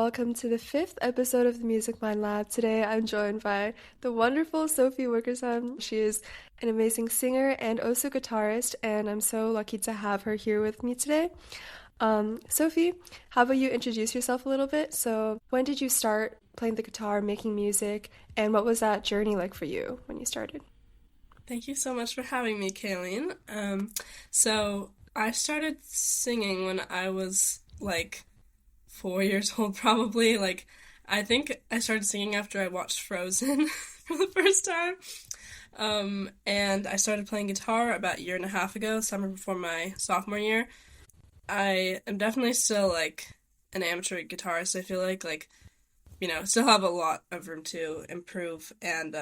welcome to the fifth episode of the Music Mind Lab. Today I'm joined by the wonderful Sophie Wickersheim. She is an amazing singer and also guitarist, and I'm so lucky to have her here with me today. Sophie, how about you introduce yourself a little bit? So, when did you start playing the guitar, making music, and what was that journey like for you when you started? Thank you so much for having me, Kayleen. So I started singing when I was like 4 years old, probably. I think I started singing after I watched Frozen for the first time. And I started playing guitar about a year and a half ago, summer before my sophomore year. I am definitely still an amateur guitarist. I feel still have a lot of room to improve, and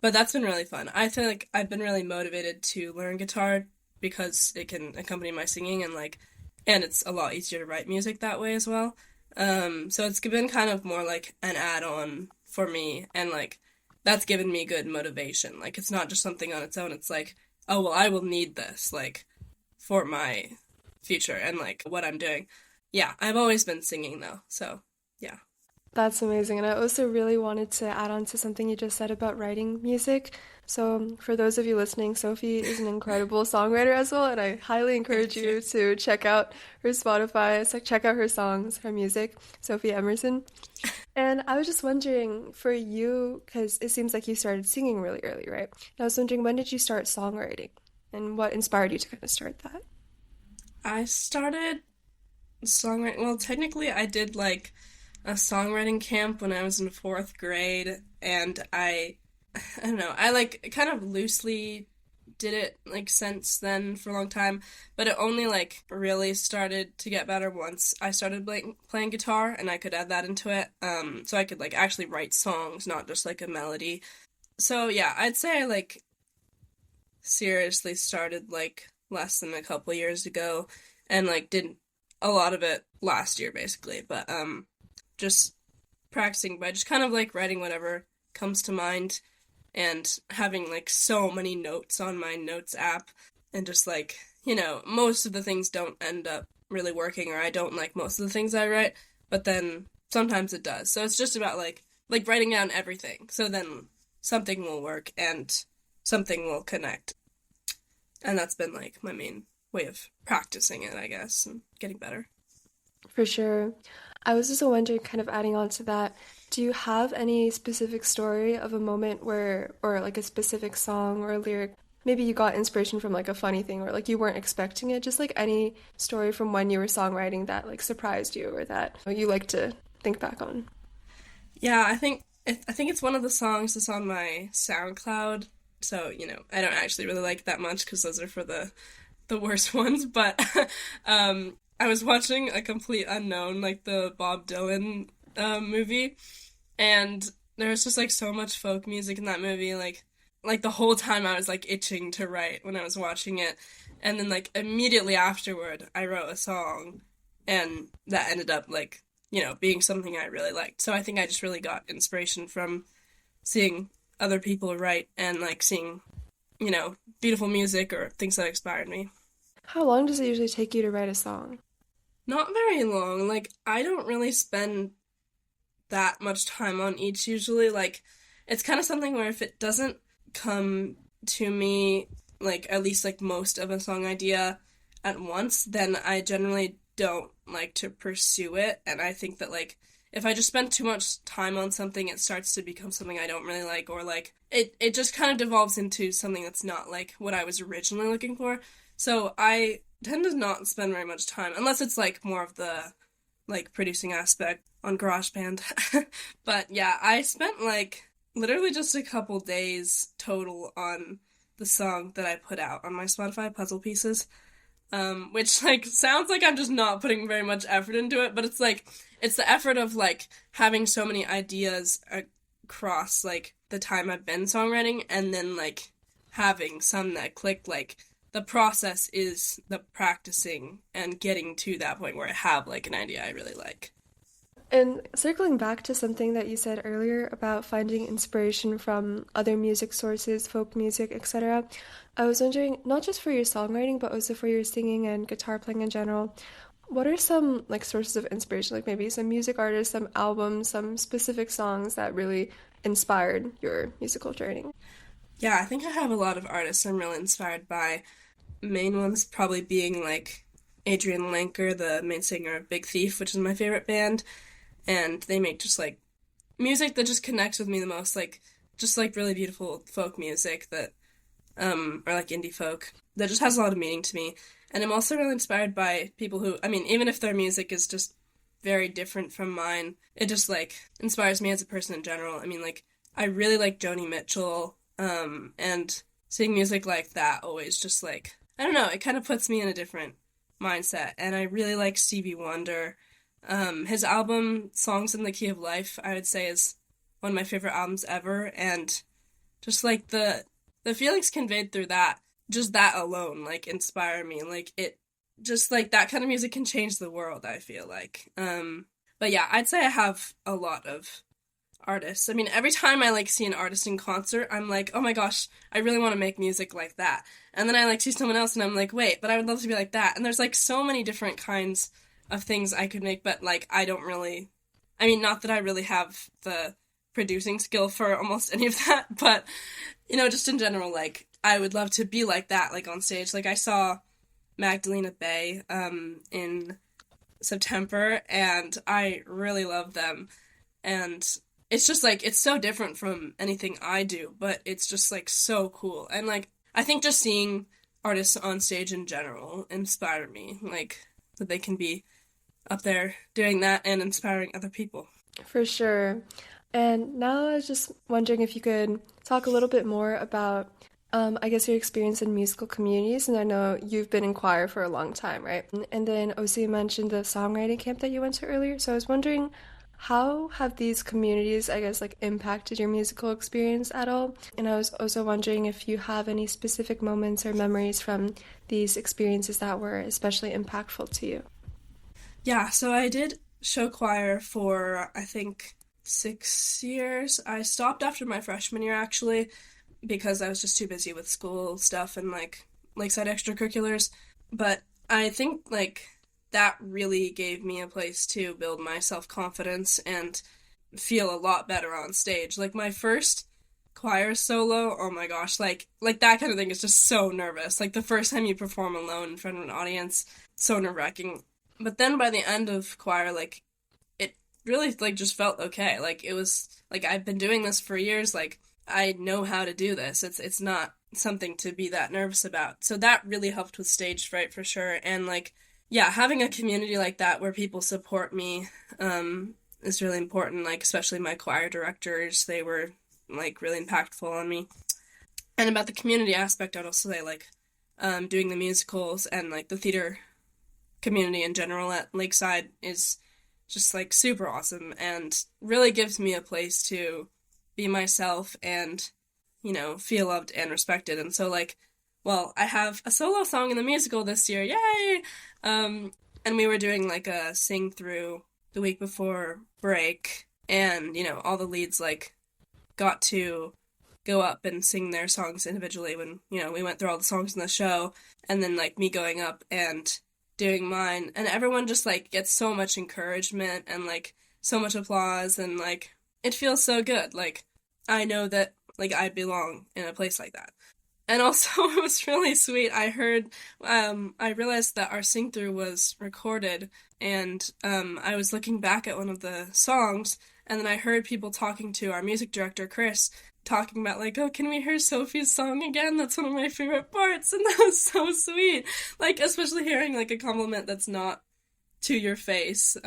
but that's been really fun. I feel like I've been really motivated to learn guitar because it can accompany my singing, and it's a lot easier to write music that way as well. So it's been kind of more like an add-on for me, and that's given me good motivation. It's not just something on its own. It's like, oh well, I will need this for my future and what I'm doing. Yeah, I've always been singing though, so yeah. That's amazing. And I also really wanted to add on to something you just said about writing music. So, for those of you listening, Sophie is an incredible songwriter as well, and I highly encourage Thank you. you to check out her Spotify, check out her songs, her music, Sophie Emerson. And I was just wondering for you, because it seems like you started singing really early, right? And I was wondering, when did you start songwriting? And what inspired you to kind of start that? I started songwriting. Well, technically, I did a songwriting camp when I was in fourth grade, and I don't know, I kind of loosely did it since then for a long time, but it only really started to get better once I started playing guitar and I could add that into it. So I could actually write songs, not just a melody. So yeah, I'd say I seriously started less than a couple years ago, and did a lot of it last year basically, but just practicing by just kind of writing whatever comes to mind and having so many notes on my notes app, and just most of the things don't end up really working, or I don't like most of the things I write, but then sometimes it does. So it's just about writing down everything, so then something will work and something will connect. And that's been my main way of practicing it, I guess, and getting better. For sure. I was also wondering, kind of adding on to that, do you have any specific story of a moment where, or a specific song or a lyric, maybe you got inspiration from a funny thing or you weren't expecting it, just any story from when you were songwriting that surprised you or that you like to think back on? Yeah, I think it's one of the songs that's on my SoundCloud. So, I don't actually really like that much because those are for the worst ones, but I was watching A Complete Unknown, the Bob Dylan movie, and there was just so much folk music in that movie. The whole time I was itching to write when I was watching it, and then immediately afterward I wrote a song, and that ended up being something I really liked. So I think I just really got inspiration from seeing other people write and seeing beautiful music or things that inspired me. How long does it usually take you to write a song? Not very long. I don't really spend that much time on each usually. It's kind of something where if it doesn't come to me, at least most of a song idea at once, then I generally don't like to pursue it. And I think that if I just spend too much time on something, it starts to become something I don't really like, or it just kind of devolves into something that's not what I was originally looking for. So I tend to not spend very much time, unless it's more of the producing aspect on GarageBand. But yeah, I spent literally just a couple days total on the song that I put out on my Spotify, Puzzle Pieces. Which sounds like I'm just not putting very much effort into it, but it's the effort of having so many ideas across the time I've been songwriting, and then having some that click. The process is the practicing and getting to that point where I have an idea I really like. And circling back to something that you said earlier about finding inspiration from other music sources, folk music, etc., I was wondering, not just for your songwriting, but also for your singing and guitar playing in general, What are some like sources of inspiration, like maybe some music artists, some albums, some specific songs that really inspired your musical journey? Yeah, I think I have a lot of artists I'm really inspired by. Main ones probably being like Adrian Lenker, the main singer of Big Thief, which is my favorite band, and they make just like music that just connects with me the most, like just like really beautiful folk music that or like indie folk that just has a lot of meaning to me. And I'm also really inspired by people who, I mean, even if their music is just very different from mine, it just like inspires me as a person in general. I mean, like I really like Joni Mitchell, and seeing music like that always just like I don't know, it kind of puts me in a different mindset. And I really like Stevie Wonder. His album Songs in the Key of Life, I would say, is one of my favorite albums ever, and just like the feelings conveyed through that, just that alone, like inspire me. Like it, just like that kind of music can change the world. I feel like, but yeah, I'd say I have a lot of artists. I mean, every time I like see an artist in concert, I'm like, oh my gosh, I really want to make music like that. And then I like see someone else, and I'm like, wait, but I would love to be like that. And there's like so many different kinds of things I could make, but like I don't really. I mean, not that I really have the producing skill for almost any of that, but just in general, like I would love to be like that, like on stage. Like I saw Magdalena Bay in September, and I really love them. And it's just like it's so different from anything I do, but it's just like so cool. And like I think just seeing artists on stage in general inspire me, like that they can be up there doing that and inspiring other people. For sure. And now I was just wondering if you could talk a little bit more about, I guess, your experience in musical communities. And I know you've been in choir for a long time, right? And then also you mentioned the songwriting camp that you went to earlier. So I was wondering, how have these communities, I guess, like impacted your musical experience at all? And I was also wondering if you have any specific moments or memories from these experiences that were especially impactful to you. Yeah, so I did show choir for I think 6 years. I stopped after my freshman year actually because I was just too busy with school stuff and like lakeside extracurriculars. But I think like that really gave me a place to build my self-confidence and feel a lot better on stage. Like my first choir solo, oh my gosh, like that kind of thing is just so nervous. Like the first time you perform alone in front of an audience, so nerve-wracking. But then by the end of choir, like it really like just felt okay. Like it was like I've been doing this for years, like I know how to do this. It's not something to be that nervous about. So that really helped with stage fright for sure. And like yeah, having a community like that where people support me is really important. Like especially my choir directors, they were like really impactful on me. And about the community aspect, I'd also say like doing the musicals and like the theater community in general at Lakeside is just like super awesome and really gives me a place to be myself and feel loved and respected. And so like well, I have a solo song in the musical this year, yay. And we were doing like a sing through the week before break, and all the leads like got to go up and sing their songs individually when we went through all the songs in the show, and then like me going up and doing mine, and everyone just like gets so much encouragement and like so much applause, and like it feels so good. Like I know that like I belong in a place like that. And also it was really sweet. I realized that our sing through was recorded, and I was looking back at one of the songs, and then I heard people talking to our music director Chris, talking about like, oh, can we hear Sophie's song again? That's one of my favorite parts. And that was so sweet. Like, especially hearing like a compliment that's not to your face.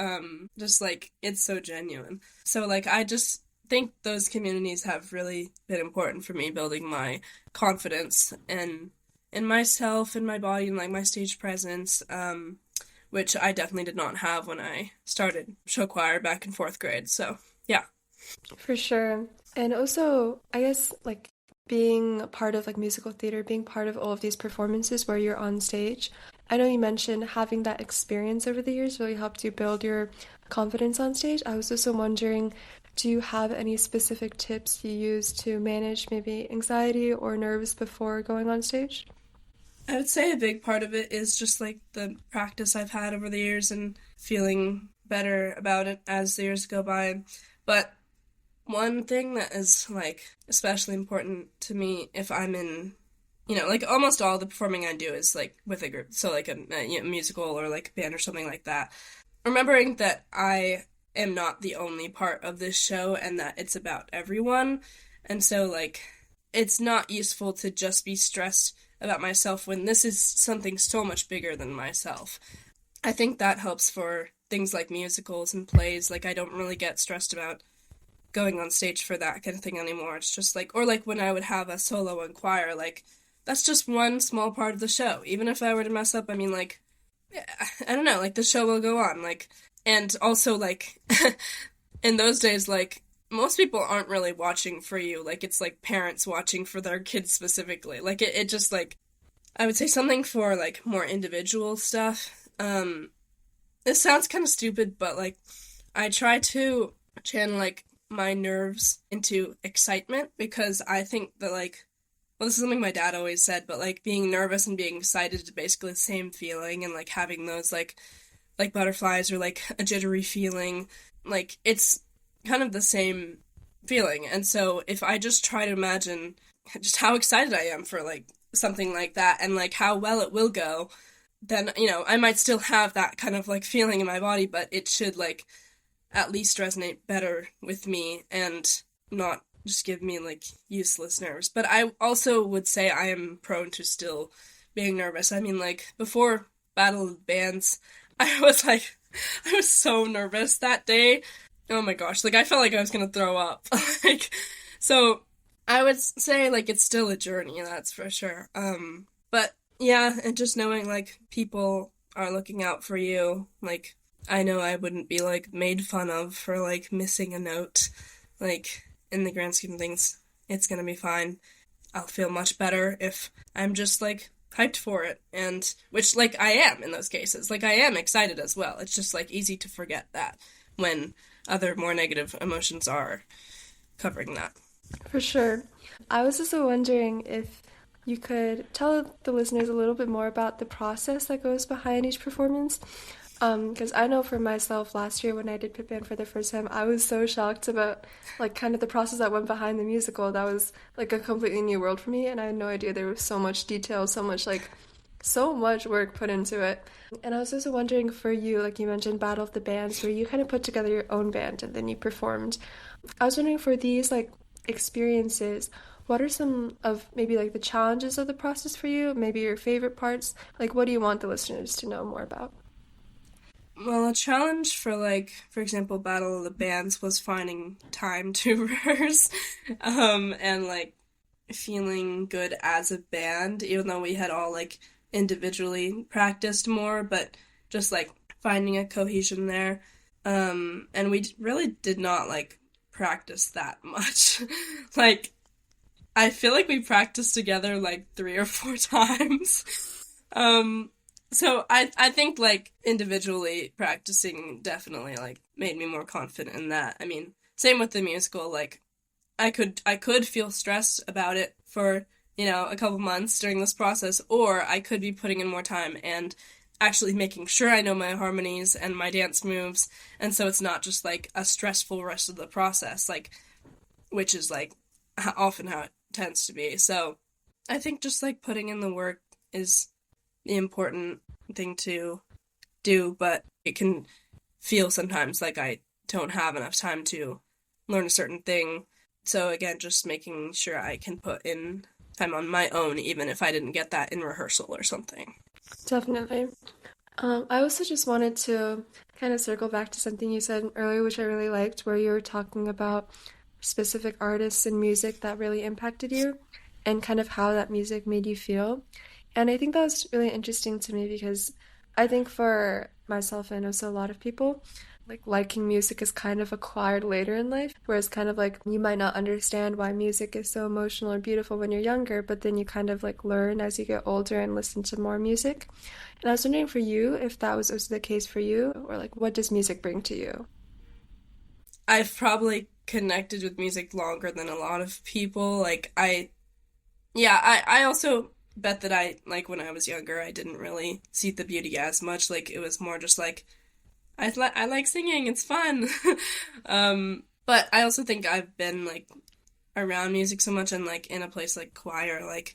Just like, it's so genuine. So like, I just think those communities have really been important for me building my confidence and in myself, in my body, and like my stage presence, which I definitely did not have when I started show choir back in fourth grade. So yeah. For sure. And also, I guess, like, being part of, like, musical theater, being part of all of these performances where you're on stage, I know you mentioned having that experience over the years really helped you build your confidence on stage. I was also wondering, do you have any specific tips you use to manage maybe anxiety or nerves before going on stage? I would say a big part of it is just like the practice I've had over the years and feeling better about it as the years go by. But one thing that is like especially important to me if I'm in, like almost all the performing I do is like with a group, so like a musical or like a band or something like that. Remembering that I am not the only part of this show and that it's about everyone, and so like it's not useful to just be stressed about myself when this is something so much bigger than myself. I think that helps for things like musicals and plays. Like I don't really get stressed about going on stage for that kind of thing anymore. It's just like, or like when I would have a solo in choir, like that's just one small part of the show. Even if I were to mess up, I mean, like, I don't know, like the show will go on. Like, and also like in those days, like most people aren't really watching for you. Like it's like parents watching for their kids specifically. Like it just like I would say something for like more individual stuff. This sounds kind of stupid, but like I try to channel like my nerves into excitement because I think that like well this is something my dad always said, but like being nervous and being excited is basically the same feeling and like having those like butterflies or like a jittery feeling, like it's kind of the same feeling. And so if I just try to imagine just how excited I am for like something like that and like how well it will go, then I might still have that kind of like feeling in my body, but it should like at least resonate better with me and not just give me like useless nerves. But I also would say I am prone to still being nervous. I mean, like before Battle of the Bands, I was like, I was so nervous that day. Oh my gosh, like I felt like I was gonna throw up. like, so I would say like it's still a journey, that's for sure. But yeah, and just knowing like people are looking out for you, like I know I wouldn't be like made fun of for like missing a note. Like in the grand scheme of things, it's gonna be fine. I'll feel much better if I'm just like hyped for it, and which like I am in those cases. Like I am excited as well. It's just like easy to forget that when other more negative emotions are covering that. For sure. I was also wondering if you could tell the listeners a little bit more about the process that goes behind each performance. Because I know for myself last year when I did Pit Band for the first time, I was so shocked about like kind of the process that went behind the musical. That was like a completely new world for me, and I had no idea there was so much detail, so much like so much work put into it. And I was also wondering for you, like you mentioned Battle of the Bands, where you kind of put together your own band and then you performed. I was wondering for these like experiences, what are some of maybe like the challenges of the process for you? Maybe your favorite parts? Like what do you want the listeners to know more about? Well, a challenge for like, for example, Battle of the Bands was finding time to rehearse, and like feeling good as a band, even though we had all like individually practiced more, but just like finding a cohesion there. And we really did not like practice that much. like, I feel like we practiced together like 3 or 4 times. Um, so I think like individually practicing definitely like made me more confident in that. I mean, same with the musical, like I could feel stressed about it for, a couple months during this process, or I could be putting in more time and actually making sure I know my harmonies and my dance moves, and so it's not just like a stressful rest of the process, like which is like often how it tends to be. So I think just like putting in the work is the important thing to do, but it can feel sometimes like I don't have enough time to learn a certain thing. So again, just making sure I can put in time on my own, even if I didn't get that in rehearsal or something. Definitely. I also just wanted to kind of circle back to something you said earlier, which I really liked, where you were talking about specific artists and music that really impacted you and kind of how that music made you feel. And I think that was really interesting to me because I think for myself and also a lot of people, like liking music is kind of acquired later in life, whereas kind of like you might not understand why music is so emotional or beautiful when you're younger, but then you kind of like learn as you get older and listen to more music. And I was wondering for you if that was also the case for you, or like what does music bring to you? I've probably connected with music longer than a lot of people. Like I also bet that I, like, when I was younger, I didn't really see the beauty as much. Like, it was more just like, I like singing, it's fun. But I also think I've been, like, around music so much and, like, in a place like choir, like,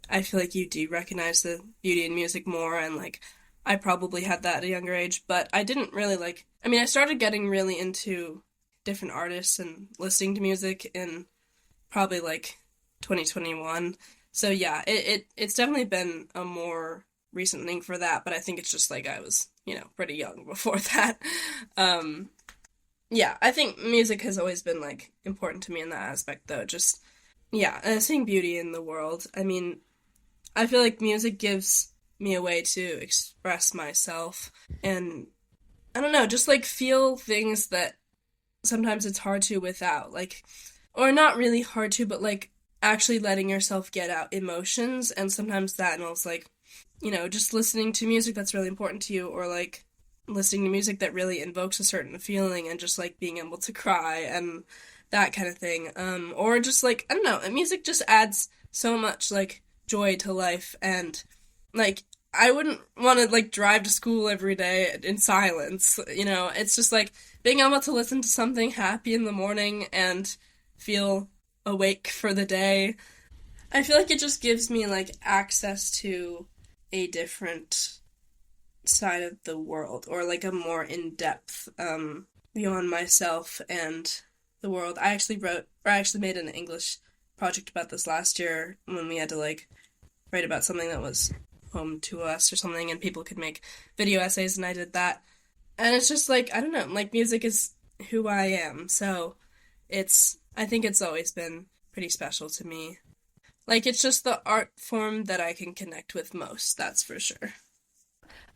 I feel like you do recognize the beauty in music more, and, like, I probably had that at a younger age, but I didn't really, like, I mean, I started getting really into different artists and listening to music in probably, like, 2021. So yeah, it's definitely been a more recent thing for that, but I think it's just like I was, pretty young before that. Um, yeah, I think music has always been like important to me in that aspect though. Just yeah, seeing beauty in the world. I mean, I feel like music gives me a way to express myself and I don't know, just like feel things that sometimes it's hard to without. Like or not really hard to, but like actually letting yourself get out emotions, and sometimes that involves like, just listening to music that's really important to you, or like listening to music that really invokes a certain feeling and just like being able to cry and that kind of thing. Or just like, I don't know, music just adds so much like joy to life, and like I wouldn't want to like drive to school every day in silence, It's just like being able to listen to something happy in the morning and feel awake for the day. I feel like it just gives me like access to a different side of the world, or like a more in-depth view on myself and the world. I actually made an English project about this last year when we had to like write about something that was home to us or something, and people could make video essays, and I did that. And it's just like, I don't know, like music is who I am, so I think it's always been pretty special to me. Like, it's just the art form that I can connect with most, that's for sure.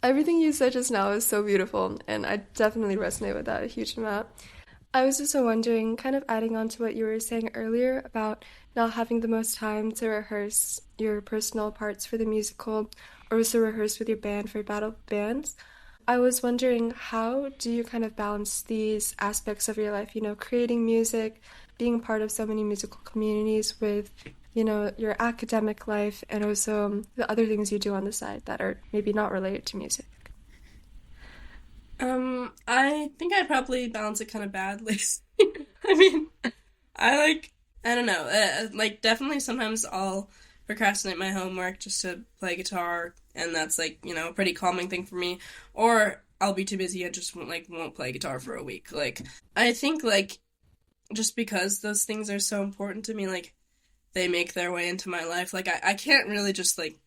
Everything you said just now is so beautiful, and I definitely resonate with that a huge amount. I was just wondering, kind of adding on to what you were saying earlier about not having the most time to rehearse your personal parts for the musical, or also rehearse with your band for battle bands. I was wondering, how do you kind of balance these aspects of your life, creating music, being part of so many musical communities with, your academic life, and also the other things you do on the side that are maybe not related to music? I think I probably balance it kind of badly. I mean, I like, I don't know, like, definitely sometimes I'll procrastinate my homework just to play guitar, and that's like, a pretty calming thing for me. Or I'll be too busy and just won't play guitar for a week. Like, I think, like, just because those things are so important to me, like, they make their way into my life. Like, I can't really just, like,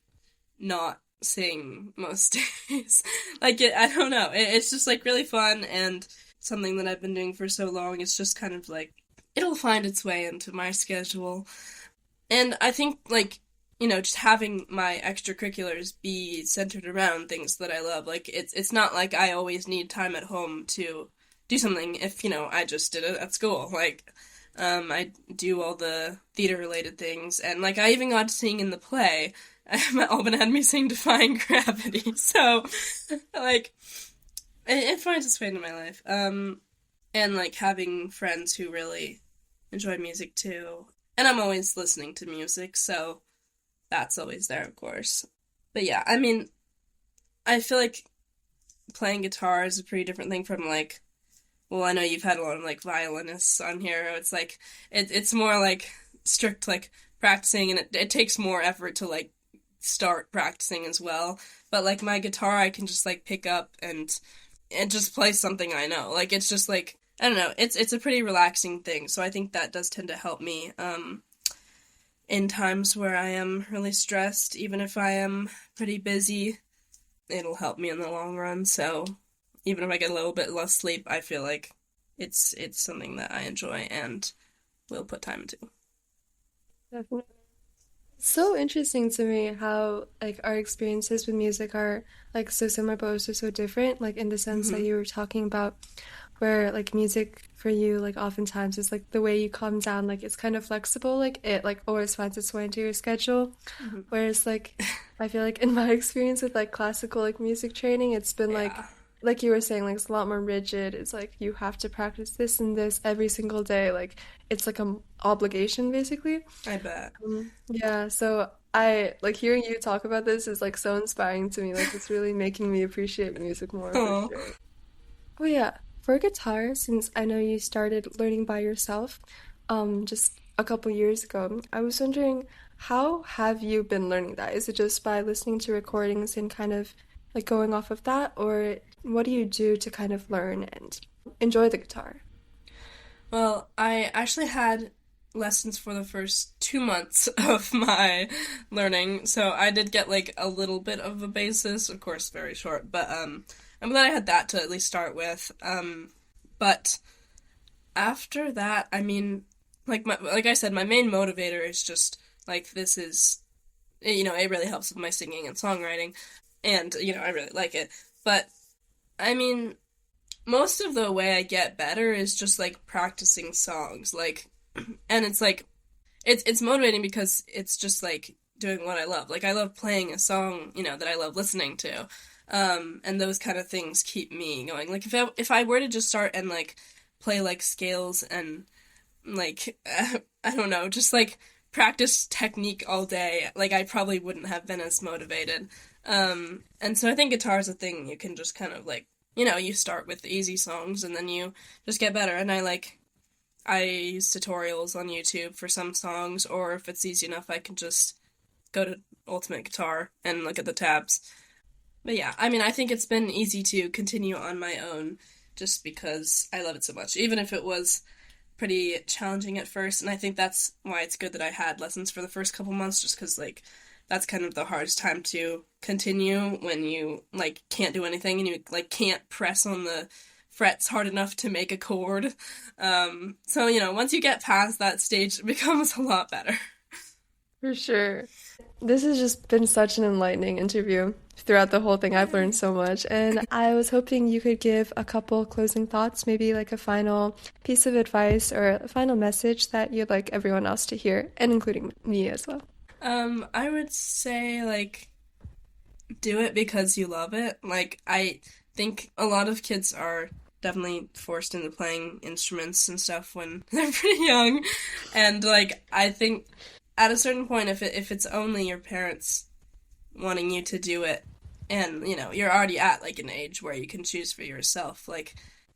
not sing most days. Like, I don't know. It's just, like, really fun and something that I've been doing for so long. It's just kind of, like, it'll find its way into my schedule. And I think, like, just having my extracurriculars be centered around things that I love. Like, it's not like I always need time at home to do something if, I just did it at school. Like, I do all the theater-related things, and, like, I even got to sing in the play. Alban had me sing Defying Gravity, so, like, it finds its way into my life. And, like, having friends who really enjoy music, too. And I'm always listening to music, so that's always there, of course. But yeah, I mean, I feel like playing guitar is a pretty different thing from, like, well, I know you've had a lot of, like, violinists on here. It's, like, it's more, like, strict, like, practicing, and it takes more effort to, like, start practicing as well. But, like, my guitar, I can just, like, pick up and just play something I know. Like, it's just, like, I don't know, it's a pretty relaxing thing, so I think that does tend to help me, in times where I am really stressed. Even if I am pretty busy, it'll help me in the long run, so even if I get a little bit less sleep, I feel like it's something that I enjoy and will put time into. Definitely. It's so interesting to me how like our experiences with music are like so similar but also so different. Like in the sense that Hmm. you were talking about where like music for you like oftentimes is like the way you calm down, like it's kind of flexible, like it like always finds its way into your schedule. Hmm. Whereas like I feel like in my experience with like classical like music training, it's been like Yeah. like you were saying, like it's a lot more rigid. It's like you have to practice this and this every single day. Like it's like a obligation basically. I bet. Yeah, so I like hearing you talk about this is like so inspiring to me. Like it's really making me appreciate music more for Oh. sure. Oh yeah, for guitar, since I know you started learning by yourself, just a couple years ago, I was wondering how have you been learning that? Is it just by listening to recordings and kind of like going off of that, or what do you do to kind of learn and enjoy the guitar? Well, I actually had lessons for the first 2 months of my learning, so I did get like a little bit of a basis, of course, very short, but I'm glad I had that to at least start with. But after that, I mean, like I said, my main motivator is just like this is it really helps with my singing and songwriting, and I really like it. But I mean, most of the way I get better is just like practicing songs, like, and it's like it's motivating because it's just like doing what I love. Like I love playing a song, that I love listening to. And those kind of things keep me going. Like if I were to just start and like play like scales and like I don't know, just like practice technique all day, like I probably wouldn't have been as motivated. And so I think guitar is a thing you can just kind of like, you start with easy songs and then you just get better. And I use tutorials on YouTube for some songs, or if it's easy enough, I can just go to Ultimate Guitar and look at the tabs. But yeah, I mean, I think it's been easy to continue on my own just because I love it so much, even if it was pretty challenging at first. And I think that's why it's good that I had lessons for the first couple months, just because, like, that's kind of the hardest time to continue when you, like, can't do anything and you, like, can't press on the frets hard enough to make a chord. So, once you get past that stage, it becomes a lot better. For sure. This has just been such an enlightening interview. Throughout the whole thing, I've learned Yay. so much, and I was hoping you could give a couple closing thoughts, maybe like a final piece of advice or a final message that you'd like everyone else to hear, and including me as well. I would say, like, do it because you love it. Like, I think a lot of kids are definitely forced into playing instruments and stuff when they're pretty young. And, like, I think at a certain point, if it's only your parents wanting you to do it, and, you're already at, like, an age where you can choose for yourself, like,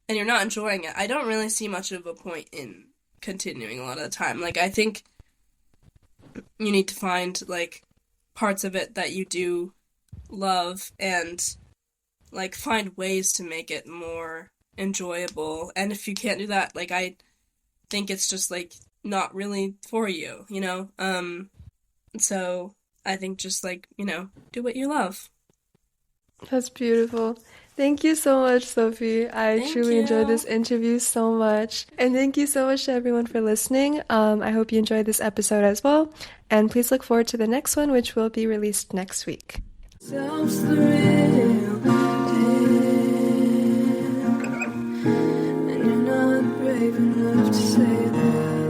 and you're not enjoying it, I don't really see much of a point in continuing a lot of the time. Like, I think you need to find, like, parts of it that you do love and like find ways to make it more enjoyable. And if you can't do that, like I think it's just like not really for you, so I think just like, do what you love. That's beautiful. Thank you so much, Sophie. I Thank truly enjoyed you. this interview so much. And thank you so much to everyone for listening. I hope you enjoyed this episode as well. And please look forward to the next one, which will be released next week. Self's the real deal, and you're not brave enough to say that.